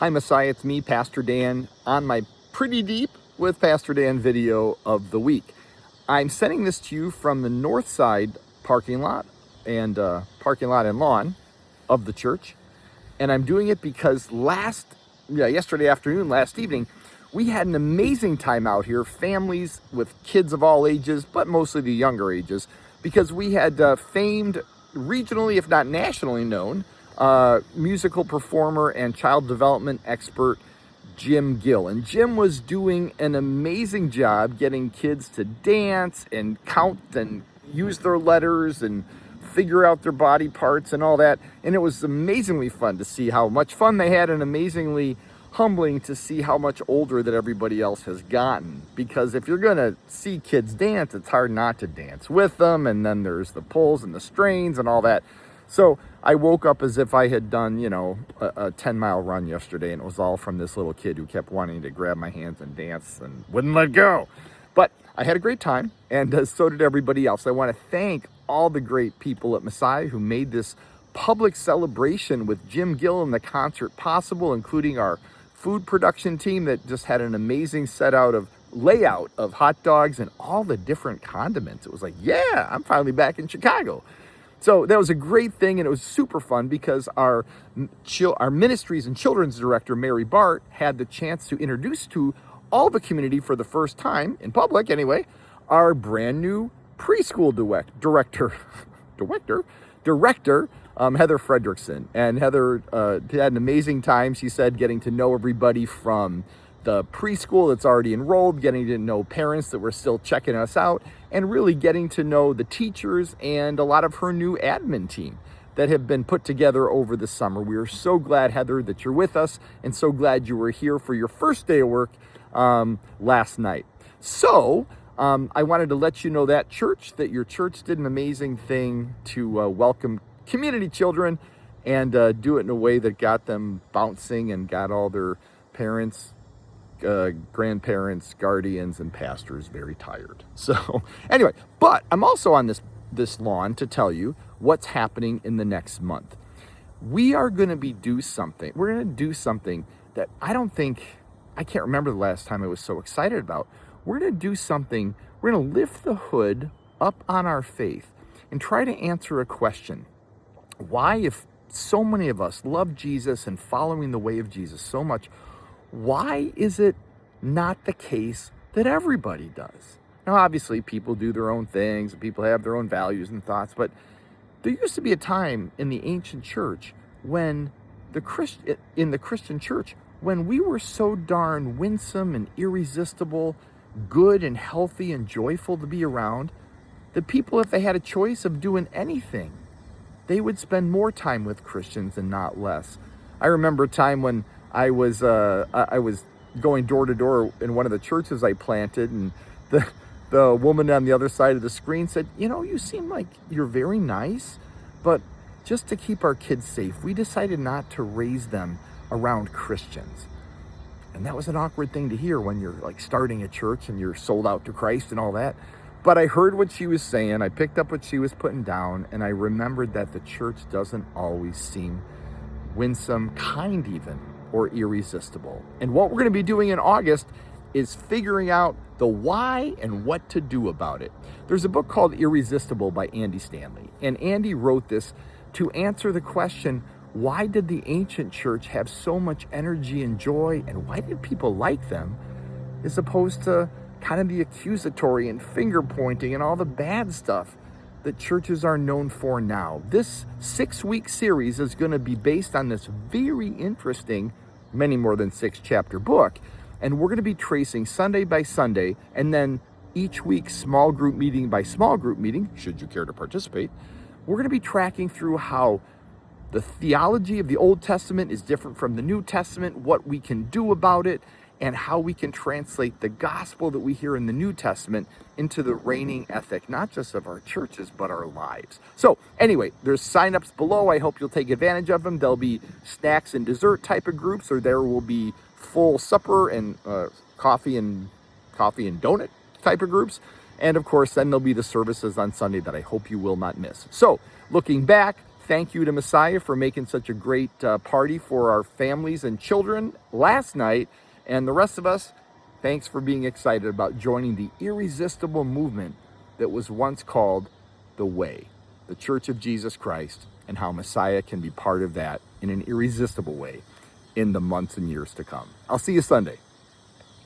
Hi Messiah, it's me, Pastor Dan, on my Pretty Deep with Pastor Dan video of the week. I'm sending this to you from the north side parking lot and lawn of the church. And I'm doing it because yesterday afternoon, last evening, we had an amazing time out here, families with kids of all ages, but mostly the younger ages, because we had famed, regionally, if not nationally known, musical performer and child development expert Gill. And Jim was doing an amazing job getting kids to dance and count and use their letters and figure out their body parts and all that. And it was amazingly fun to see how much fun they had, and amazingly humbling to see how much older that everybody else has gotten. Because if you're gonna see kids dance, it's hard not to dance with them, and then there's the pulls and the strains and all that. So I woke up as if I had done, a 10-mile run yesterday, and it was all from this little kid who kept wanting to grab my hands and dance and wouldn't let go. But I had a great time, and so did everybody else. I want to thank all the great people at Messiah who made this public celebration with Gill and the concert possible, including our food production team that just had an amazing layout of hot dogs and all the different condiments. It was like, yeah, I'm finally back in Chicago. So that was a great thing, and it was super fun because our ministries and children's director, Mary Bart, had the chance to introduce to all the community for the first time, in public anyway, our brand new preschool director, Heather Fredrickson. And Heather had an amazing time, she said, getting to know everybody from the preschool that's already enrolled, getting to know parents that were still checking us out, and really getting to know the teachers and a lot of her new admin team that have been put together over the summer. We are so glad, Heather, that you're with us, and so glad you were here for your first day of work last night. So I wanted to let you know that your church did an amazing thing to welcome community children and do it in a way that got them bouncing and got all their parents, grandparents, guardians, and pastors very tired. So anyway, but I'm also on this lawn to tell you what's happening in the next month. We're going to do something that I can't remember the last time I was so excited about. We're going to do something. We're going to lift the hood up on our faith and try to answer a question. Why, if so many of us love Jesus and following the way of Jesus so much, why is it not the case that everybody does? Now, obviously, people do their own things, and people have their own values and thoughts, but there used to be a time in the ancient church when in the Christian church, when we were so darn winsome and irresistible, good and healthy and joyful to be around, that people, if they had a choice of doing anything, they would spend more time with Christians and not less. I remember a time when I was going door to door in one of the churches I planted, and the woman on the other side of the screen said, you seem like you're very nice, but just to keep our kids safe, we decided not to raise them around Christians. And that was an awkward thing to hear when you're like starting a church and you're sold out to Christ and all that. But I heard what she was saying, I picked up what she was putting down, and I remembered that the church doesn't always seem winsome, kind even, or irresistible. And what we're going to be doing in August is figuring out the why and what to do about it. There's a book called Irresistible by Andy Stanley, and Andy wrote this to answer the question, why did the ancient church have so much energy and joy, and why did people like them, as opposed to kind of the accusatory and finger pointing and all the bad stuff that churches are known for now. This 6-week series is going to be based on this very interesting, many more than 6-chapter book, and we're going to be tracing Sunday by Sunday, and then each week, small group meeting by small group meeting, should you care to participate, we're going to be tracking through how the theology of the Old Testament is different from the New Testament, what we can do about it, and how we can translate the gospel that we hear in the New Testament into the reigning ethic, not just of our churches, but our lives. So anyway, there's signups below. I hope you'll take advantage of them. There'll be snacks and dessert type of groups, or there will be full supper and coffee and donut type of groups. And of course, then there'll be the services on Sunday that I hope you will not miss. So looking back, thank you to Messiah for making such a great party for our families and children last night. And the rest of us, thanks for being excited about joining the irresistible movement that was once called the Way, the Church of Jesus Christ, and how Messiah can be part of that in an irresistible way in the months and years to come. I'll see you Sunday.